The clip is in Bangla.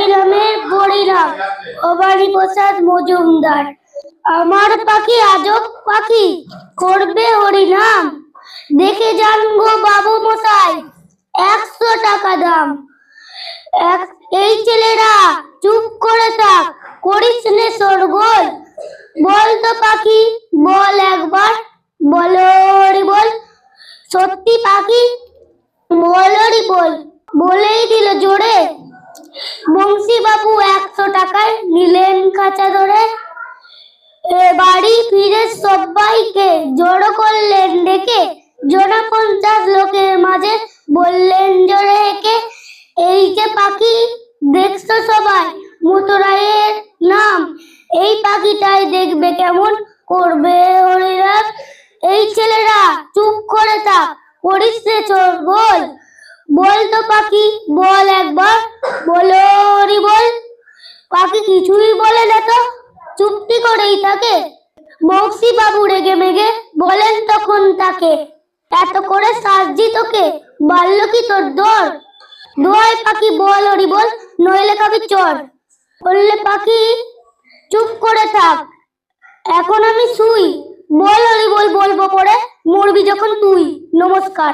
হরিনামের পরিণাম। ভবানী প্রসাদ মজুমদার। আমার পাখি আজব পাখি, করবে হরিনাম, দেখে যান গো বাবু মশাই, 100 টাকা দাম। এই ছেলেরা চুপ করে থাক, করিস নে শোরগোল, বল তো পাখি বল একবার, বলো হরি বল। সত্যি পাখি বল হরি বল, বলেই দিল জোরে। বংশী বাবু 100 টাকায় নিলেন খাঁচা ধরে। বাড়ি ফিরে সবাইকে জড়ো করলেন ডেকে, জোড়া 50 লোকের মাঝে বললেন জোরে হেঁকে, এই যে পাখি দেখছো সবাই মথুরায়ের নাম, এই পাখিটাই দেখবে কেমন করবে হরিনাম। এই ছেলেরা চুপ করে থাক, করিস রে শোরগোল, বল তো পাখি বল একবার, বলো হরি বল। পাখি কিছুই বলে না তো, চুপটি করেই থাকে। বংশী বাবু রেগে মেগে বলেন তখন তাকে, এত করে সাজছি তোকে, বাড়লো কি তোর দর? দোয়াই পাখি বল হরি বল, নইলে খাবি চর। বললে পাখি চুপ করে থাক, এখন আমি শুই, বল হরি বল বলবো পরে, মরবি যখন তুই। নমস্কার।